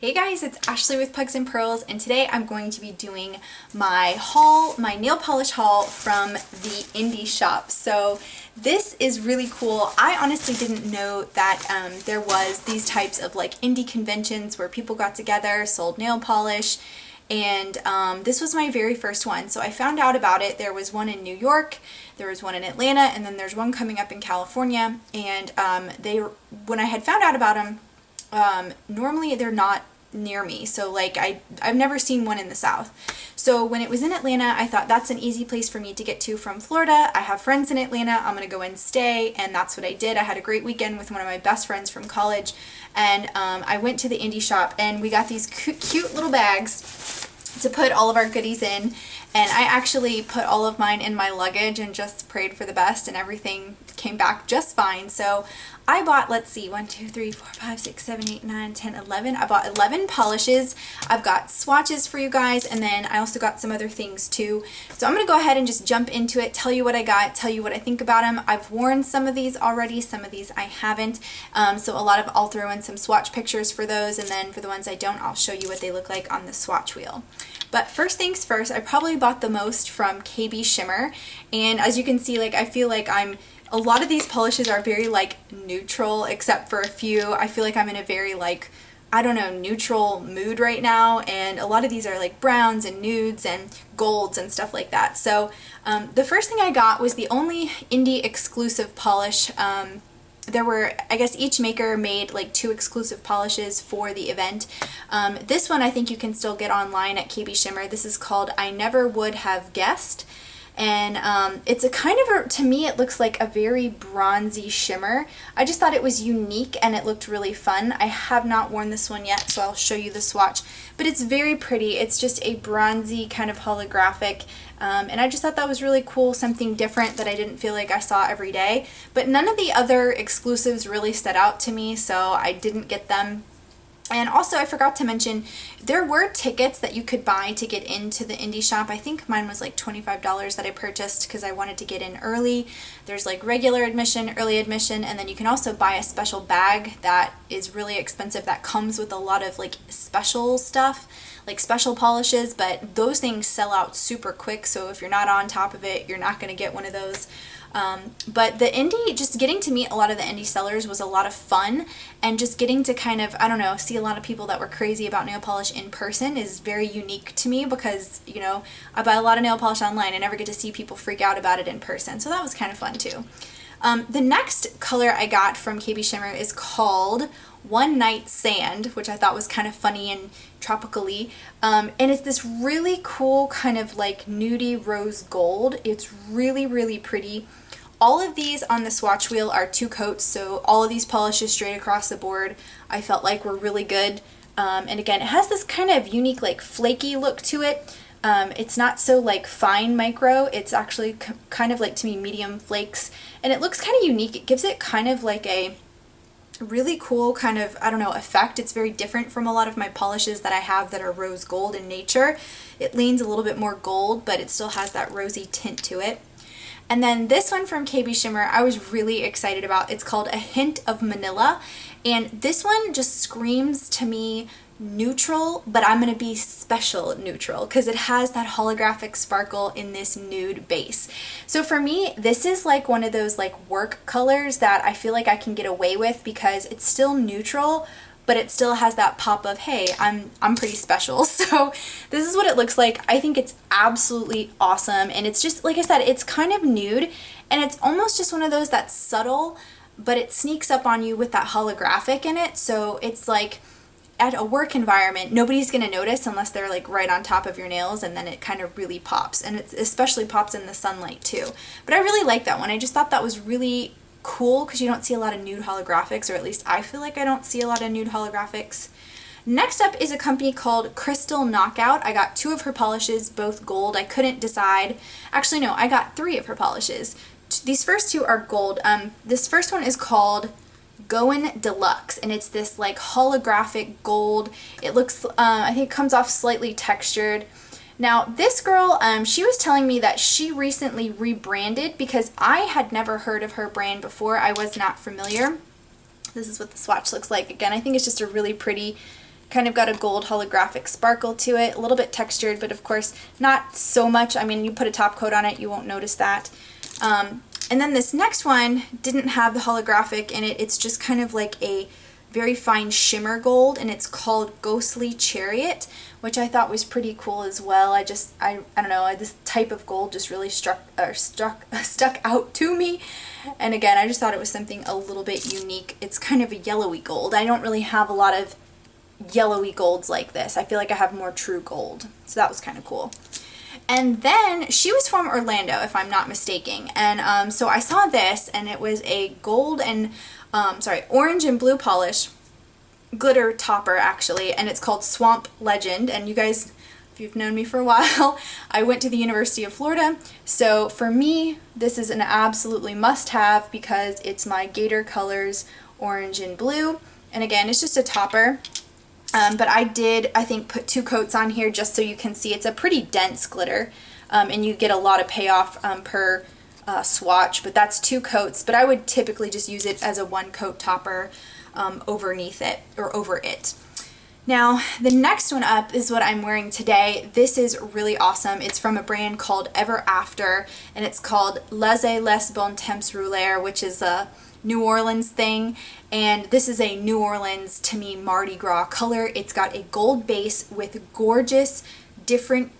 Hey guys, it's Ashley with Pugs and Pearls, and today I'm going to be doing my haul, my nail polish haul from the indie shop. So this is really cool. I honestly didn't know that there was these types of like indie conventions where people got together, sold nail polish, and this was my very first one. So I found out about it. There was one in New York, there was one in Atlanta, and then there's one coming up in California. And when I had found out about them, normally they're not near me, so like I've never seen one in the South. So when it was in Atlanta, I thought that's an easy place for me to get to from Florida. I have friends in Atlanta, I'm gonna go and stay, and that's what I did. I had a great weekend with one of my best friends from college, and I went to the indie shop and we got these cute little bags to put all of our goodies in, and I actually put all of mine in my luggage and just prayed for the best, and everything came back just fine. So I bought, let's see, 1, 2, 3, 4, 5, 6, 7, 8, 9, 10, 11. I bought 11 polishes. I've got swatches for you guys, and then I also got some other things too. So I'm going to go ahead and just jump into it, tell you what I got, tell you what I think about them. I've worn some of these already, some of these I haven't. So I'll throw in some swatch pictures for those, and then for the ones I don't, I'll show you what they look like on the swatch wheel. But first things first, I probably bought the most from KB Shimmer, and as you can see, like I feel like a lot of these polishes are very like neutral, except for a few. I feel like I'm in a very like, I don't know, neutral mood right now, and a lot of these are like browns and nudes and golds and stuff like that. So the first thing I got was the only indie exclusive polish. There were, I guess each maker made like 2 exclusive polishes for the event. This one I think you can still get online at KB Shimmer. This is called I Never Would Have Guessed. And it's a kind of, to me, it looks like a very bronzy shimmer. I just thought it was unique and it looked really fun. I have not worn this one yet, so I'll show you the swatch. But it's very pretty. It's just a bronzy kind of holographic. And I just thought that was really cool, something different that I didn't feel like I saw every day. But none of the other exclusives really stood out to me, so I didn't get them. And also, I forgot to mention, there were tickets that you could buy to get into the indie shop. I think mine was like $25 that I purchased because I wanted to get in early. There's like regular admission, early admission, and then you can also buy a special bag that is really expensive that comes with a lot of like special stuff, like special polishes, but those things sell out super quick, so if you're not on top of it, you're not going to get one of those. But the indie, just getting to meet a lot of the indie sellers was a lot of fun, and just getting to kind of, I don't know, see a lot of people that were crazy about nail polish in person is very unique to me because, you know, I buy a lot of nail polish online and never get to see people freak out about it in person, so that was kind of fun too. The next color I got from KB Shimmer is called One Night Sand, which I thought was kind of funny and tropically, and it's this really cool kind of like nudie rose gold. It's really, really pretty. All of these on the swatch wheel are 2 coats, so all of these polishes straight across the board I felt like were really good. And again, it has this kind of unique like flaky look to it. It's not so like fine micro, it's actually kind of like, to me, medium flakes, and it looks kind of unique. It gives it kind of like a really cool kind of, I don't know, effect. It's very different from a lot of my polishes that I have that are rose gold in nature. It leans a little bit more gold, but it still has that rosy tint to it. And then this one from KB Shimmer I was really excited about. It's called A Hint of Manilla, and this one just screams to me neutral, but I'm going to be special neutral because it has that holographic sparkle in this nude base. So for me, this is like one of those like work colors that I feel like I can get away with because it's still neutral, but it still has that pop of, hey, I'm pretty special. So this is what it looks like. I think it's absolutely awesome, and it's just, like I said, it's kind of nude, and it's almost just one of those that's subtle, but it sneaks up on you with that holographic in it. So it's like, at a work environment, nobody's going to notice unless they're like right on top of your nails, and then it kind of really pops, and it especially pops in the sunlight too. But I really like that one. I just thought that was really cool because you don't see a lot of nude holographics, or at least I feel like I don't see a lot of nude holographics. Next up is a company called Crystal Knockout. I got 2 of her polishes, both gold. I couldn't decide. Actually, no, I got 3 of her polishes. These first 2 are gold. This first one is called Goin Deluxe, and it's this like holographic gold. It looks, I think it comes off slightly textured. Now this girl, she was telling me that she recently rebranded because I had never heard of her brand before. I was not familiar. This is what the swatch looks like. Again, I think it's just a really pretty Kind of got a gold holographic sparkle to it, a little bit textured, but of course not so much. I mean, you put a top coat on it, you won't notice that. And then this next one didn't have the holographic in it. It's just kind of like a very fine shimmer gold, and it's called Ghostly Chariot, which I thought was pretty cool as well. I don't know, this type of gold just really stuck out to me. And again, I just thought it was something a little bit unique. It's kind of a yellowy gold. I don't really have a lot of yellowy golds like this. I feel like I have more true gold. So that was kind of cool. And then she was from Orlando, if I'm not mistaken. And so I saw this, and it was a gold and, orange and blue polish glitter topper, actually. And it's called Swamp Legend. And you guys, if you've known me for a while, I went to the University of Florida. So for me, this is an absolutely must-have because it's my Gator colors, orange and blue. And again, it's just a topper. But I did, I think, put 2 coats on here just so you can see. It's a pretty dense glitter, and you get a lot of payoff per swatch, but that's 2 coats. But I would typically just use it as a 1-coat topper underneath it, or over it. Now, the next one up is what I'm wearing today. This is really awesome. It's from a brand called Ever After, and it's called Lassiez Les Bon Temps Rouleur, which is a New Orleans thing, and this is a New Orleans, to me, Mardi Gras color. It's got a gold base with gorgeous different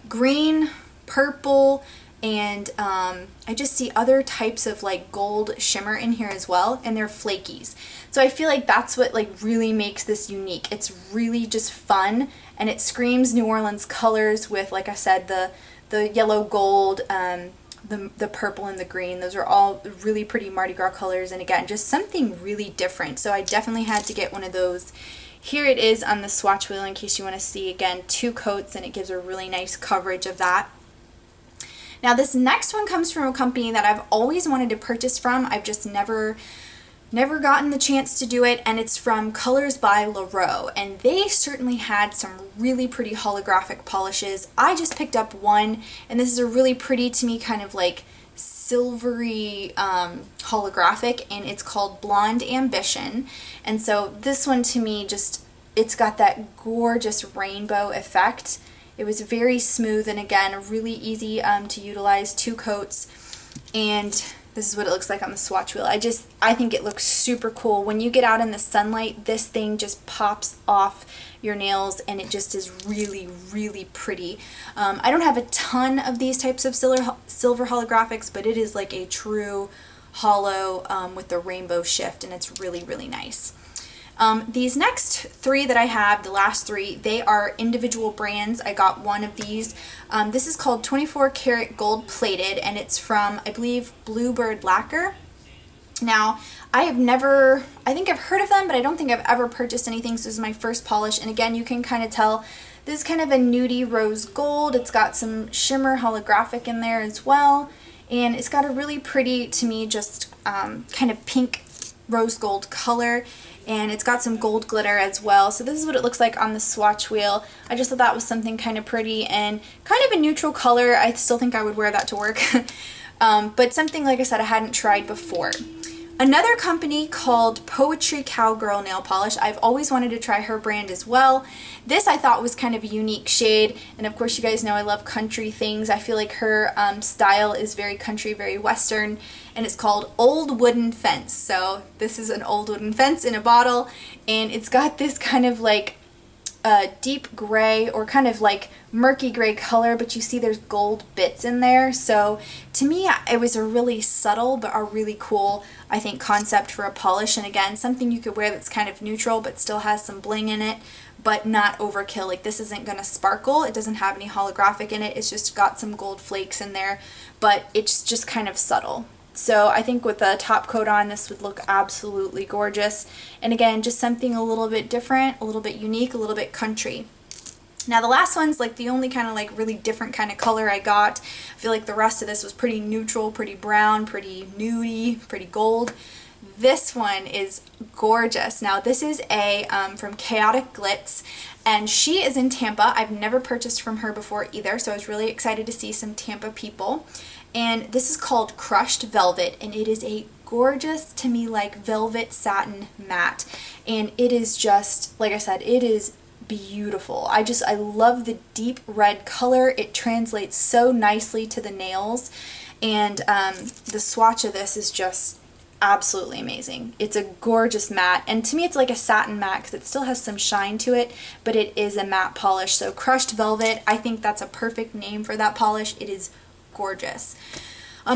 green, purple, and I just see other types of like gold shimmer in here as well, and they're flakies. So I feel like that's what like really makes this unique. It's really just fun, and it screams New Orleans colors with, like I said, the yellow gold, the purple and the green. Those are all really pretty Mardi Gras colors, and again, just something really different. So I definitely had to get one of those. Here it is on the swatch wheel in case you want to see. Again, 2 coats, and it gives a really nice coverage of that. Now this next one comes from a company that I've always wanted to purchase from. I've just never gotten the chance to do it, and it's from Colors by Llarowe, and they certainly had some really pretty holographic polishes. I just picked up one, and this is a really pretty, to me, kind of like silvery holographic, and it's called Blond Ambition. And so this one, to me, just, it's got that gorgeous rainbow effect. It was very smooth, and again, really easy to utilize. 2 coats, and this is what it looks like on the swatch wheel. I think it looks super cool. When you get out in the sunlight, this thing just pops off your nails, and it just is really, really pretty. I don't have a ton of these types of silver holographics, but it is like a true hollow with the rainbow shift, and it's really, really nice. These next 3 that I have, the last 3, they are individual brands. I got one of these. This is called 24 Karat Gold Plated, and it's from, I believe, Bluebird Lacquer. Now, I think I've heard of them, but I don't think I've ever purchased anything, so this is my first polish. And again, you can kind of tell this is kind of a nudie rose gold. It's got some shimmer holographic in there as well, and it's got a really pretty, to me, just kind of pink rose gold color, and it's got some gold glitter as well. So this is what it looks like on the swatch wheel. I just thought that was something kind of pretty and kind of a neutral color. I still think I would wear that to work. But something, like I said, I hadn't tried before. Another company called Poetry Cowgirl Nail Polish. I've always wanted to try her brand as well. This I thought was kind of a unique shade, and of course you guys know I love country things. I feel like her style is very country, very western, and it's called Old Wooden Fence. So this is an old wooden fence in a bottle, and it's got this kind of like deep gray or kind of like murky gray color, but you see there's gold bits in there. So to me, it was a really subtle but a really cool, I think, concept for a polish. And again, something you could wear that's kind of neutral but still has some bling in it, but not overkill. Like, this isn't gonna sparkle. It doesn't have any holographic in it. It's just got some gold flakes in there, but it's just kind of subtle. So I think with a top coat on, this would look absolutely gorgeous. And again, just something a little bit different, a little bit unique, a little bit country. Now the last one's like the only kind of like really different kind of color I got. I feel like the rest of this was pretty neutral, pretty brown, pretty nudie, pretty gold. This one is gorgeous. Now this is a from Chaotic Glitz, and she is in Tampa. I've never purchased from her before either, so I was really excited to see some Tampa people. And this is called Crushed Velvet, and it is a gorgeous to me, like velvet satin matte, and it is just, like I said, it is beautiful. I love the deep red color. It translates so nicely to the nails, and the swatch of this is just absolutely amazing. It's a gorgeous matte, and to me it's like a satin matte because it still has some shine to it, but it is a matte polish. So crushed velvet, I think that's a perfect name for that polish. It is gorgeous.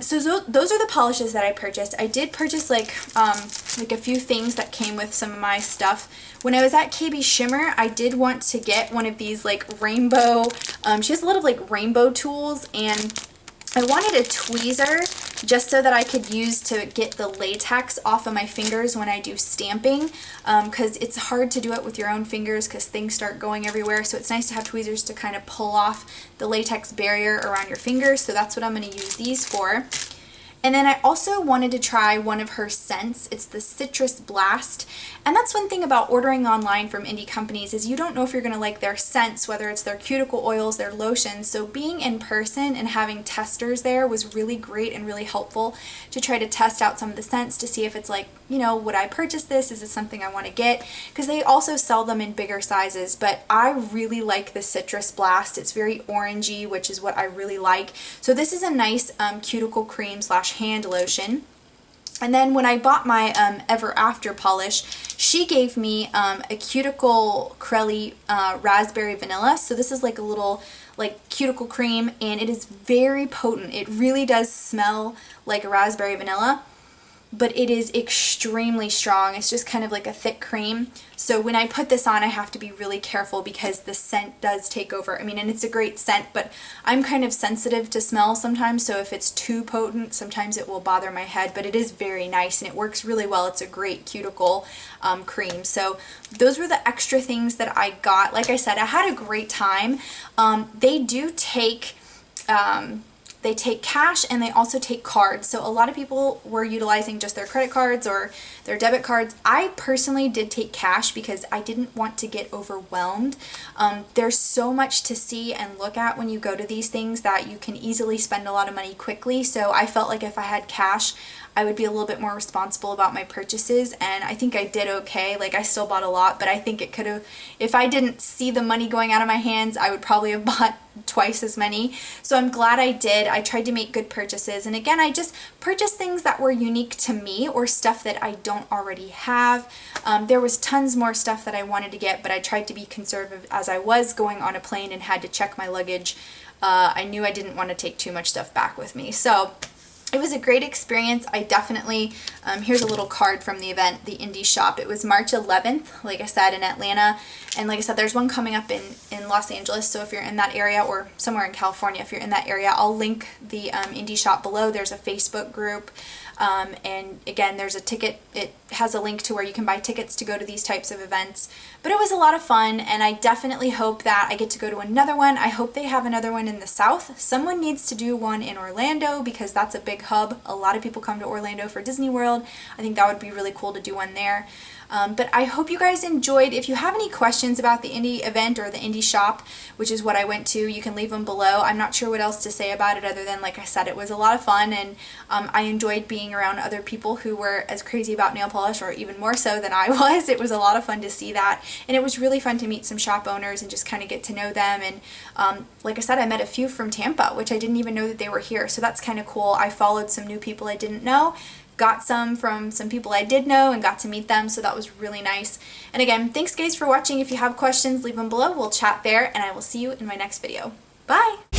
So those are the polishes that I purchased. I did purchase like a few things that came with some of my stuff. When I was at KB Shimmer, I did want to get one of these like rainbow, she has a lot of like rainbow tools, and I wanted a tweezer just so that I could use to get the latex off of my fingers when I do stamping, because it's hard to do it with your own fingers because things start going everywhere. So it's nice to have tweezers to kind of pull off the latex barrier around your fingers. So that's what I'm going to use these for. And then I also wanted to try one of her scents. It's the Citrus Blast. And that's one thing about ordering online from indie companies is you don't know if you're going to like their scents, whether it's their cuticle oils, their lotions. So being in person and having testers there was really great and really helpful to try to test out some of the scents to see if it's like, you know, would I purchase this? Is this something I want to get? Because they also sell them in bigger sizes, but I really like the Citrus Blast. It's very orangey, which is what I really like. So this is a nice cuticle cream / hand lotion. And then when I bought my Ever After polish, she gave me a Cuticle Crelly Raspberry Vanilla. So this is like a little like cuticle cream, and it is very potent. It really does smell like a raspberry vanilla, but it is extremely strong. It's just kind of like a thick cream. So when I put this on, I have to be really careful because the scent does take over. I mean, and it's a great scent, but I'm kind of sensitive to smell sometimes, so if it's too potent, sometimes it will bother my head, but it is very nice and it works really well. It's a great cuticle cream. So those were the extra things that I got. Like I said, I had a great time. They do take they take cash and they also take cards. So a lot of people were utilizing just their credit cards or their debit cards. I personally did take cash because I didn't want to get overwhelmed. There's so much to see and look at when you go to these things that you can easily spend a lot of money quickly. So I felt like if I had cash, I would be a little bit more responsible about my purchases, and I think I did okay. Like, I still bought a lot, but I think it could have, if I didn't see the money going out of my hands, I would probably have bought twice as many. So I'm glad I did. I tried to make good purchases, and again, I just purchased things that were unique to me or stuff that I don't already have. There was tons more stuff that I wanted to get, but I tried to be conservative as I was going on a plane and had to check my luggage. I knew I didn't want to take too much stuff back with me. So it was a great experience. I definitely, here's a little card from the event, the indie shop. It was March 11th, like I said, in Atlanta. And like I said, there's one coming up in Los Angeles. So if you're in that area, or somewhere in California, if you're in that area, I'll link the indie shop below. There's a Facebook group. And again, there's a ticket. It has a link to where you can buy tickets to go to these types of events. But it was a lot of fun, and I definitely hope that I get to go to another one. I hope they have another one in the South. Someone needs to do one in Orlando because that's a big hub. A lot of people come to Orlando for Disney World. I think that would be really cool to do one there. But I hope you guys enjoyed. If you have any questions about the indie event or the indie shop, which is what I went to, you can leave them below. I'm not sure what else to say about it other than, like I said, it was a lot of fun, and I enjoyed being around other people who were as crazy about nail polish, or even more so than I was. It was a lot of fun to see that, and it was really fun to meet some shop owners and just kind of get to know them. And like I said, I met a few from Tampa, which I didn't even know that they were here, so that's kind of cool. I followed some new people I didn't know, got some from some people I did know, and got to meet them, so that was really nice. And again, thanks guys for watching. If you have questions, leave them below. We'll chat there, and I will see you in my next video. Bye!